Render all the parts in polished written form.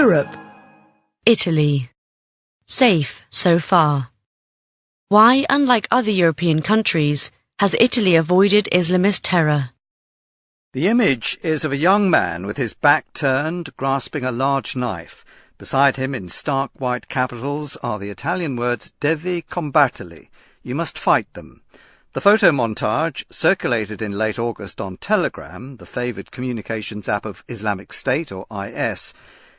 Europe. Italy. Safe so far. Why, unlike other European countries, has Italy avoided Islamist terror? The image is of a young man with his back turned, grasping a large knife. Beside him, in stark white capitals, are the Italian words "Devi combatterli," you must fight them. The photo montage, circulated in late August on Telegram, the favoured communications app of Islamic State, or IS,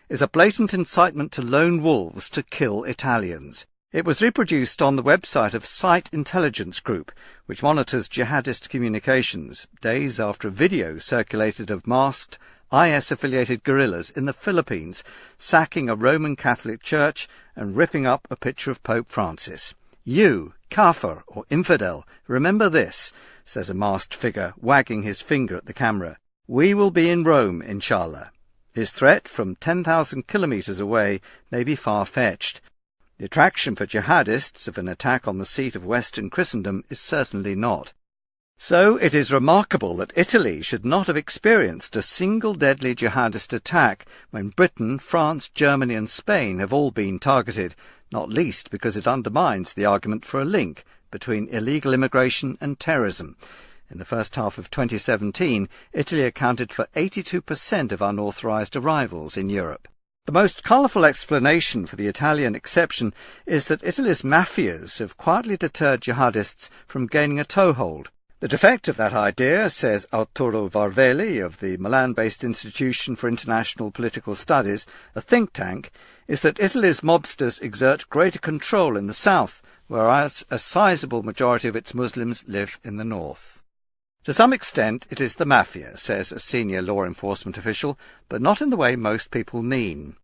is a blatant incitement to lone wolves to kill Italians. It was reproduced on the website of Site Intelligence Group, which monitors jihadist communications, days after a video circulated of masked, IS-affiliated guerrillas in the Philippines sacking a Roman Catholic church and ripping up a picture of Pope Francis. "You, kafir or infidel, remember this," says a masked figure, wagging his finger at the camera. "We will be in Rome, inshallah." His threat from 10,000 kilometres away may be far-fetched. The attraction for jihadists of an attack on the seat of Western Christendom is certainly not. So it is remarkable that Italy should not have experienced a single deadly jihadist attack when Britain, France, Germany and Spain have all been targeted, not least because it undermines the argument for a link between illegal immigration and terrorism. In the first half of 2017, Italy accounted for 82% of unauthorised arrivals in Europe. The most colourful explanation for the Italian exception is that Italy's mafias have quietly deterred jihadists from gaining a toehold. The defect of that idea, says Arturo Varvelli of the Milan-based Institution for International Political Studies, a think tank, is that Italy's mobsters exert greater control in the south, whereas a sizable majority of its Muslims live in the north. To some extent it is the mafia, says a senior law enforcement official, but not in the way most people mean.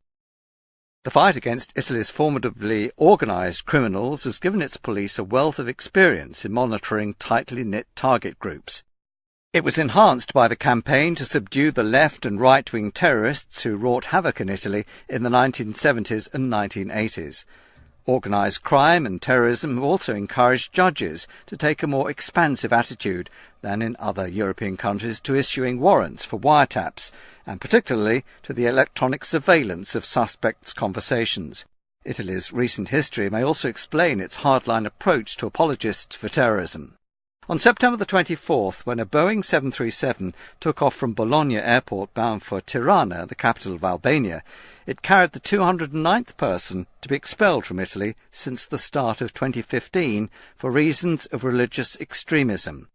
The fight against Italy's formidably organised criminals has given its police a wealth of experience in monitoring tightly knit target groups. It was enhanced by the campaign to subdue the left and right-wing terrorists who wrought havoc in Italy in the 1970s and 1980s. Organised crime and terrorism have also encouraged judges to take a more expansive attitude than in other European countries to issuing warrants for wiretaps, and particularly to the electronic surveillance of suspects' conversations. Italy's recent history may also explain its hardline approach to apologists for terrorism. On September the 24th, when a Boeing 737 took off from Bologna airport bound for Tirana, the capital of Albania, it carried the 209th person to be expelled from Italy since the start of 2015 for reasons of religious extremism.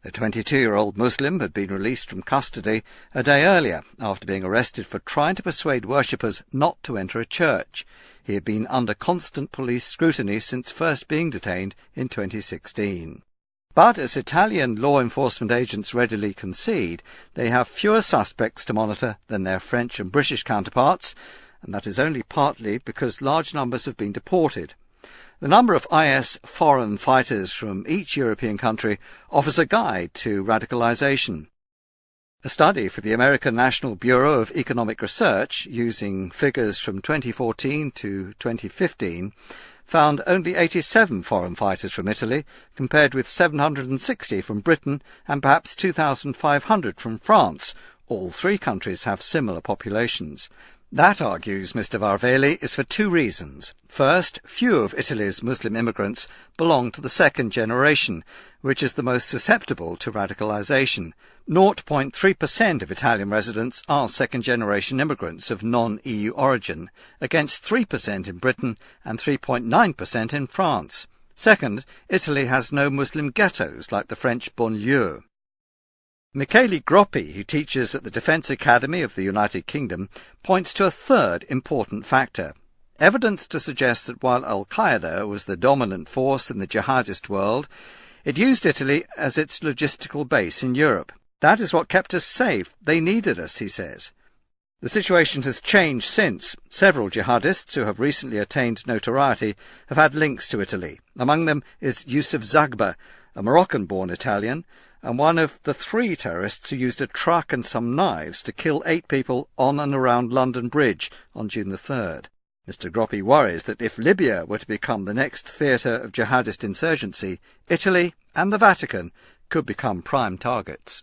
The 22-year-old Muslim had been released from custody a day earlier after being arrested for trying to persuade worshippers not to enter a church. He had been under constant police scrutiny since first being detained in 2016. But, as Italian law enforcement agents readily concede, they have fewer suspects to monitor than their French and British counterparts, and that is only partly because large numbers have been deported. The number of IS foreign fighters from each European country offers a guide to radicalisation. A study for the American National Bureau of Economic Research, using figures from 2014 to 2015, found only 87 foreign fighters from Italy, compared with 760 from Britain and perhaps 2,500 from France. All three countries have similar populations. That, argues Mr. Varvelli, is for two reasons. First, few of Italy's Muslim immigrants belong to the second generation, which is the most susceptible to radicalisation. 0.3% of Italian residents are second-generation immigrants of non-EU origin, against 3% in Britain and 3.9% in France. Second, Italy has no Muslim ghettos like the French banlieue. Michele Groppi, who teaches at the Defence Academy of the United Kingdom, points to a third important factor. Evidence to suggest that while Al-Qaeda was the dominant force in the jihadist world, it used Italy as its logistical base in Europe. That is what kept us safe. They needed us, he says. The situation has changed since. Several jihadists who have recently attained notoriety have had links to Italy. Among them is Yusuf Zagba, a Moroccan-born Italian, and one of the three terrorists who used a truck and some knives to kill 8 people on and around London Bridge on June the 3rd. Mr. Groppi worries that if Libya were to become the next theatre of jihadist insurgency, Italy and the Vatican could become prime targets.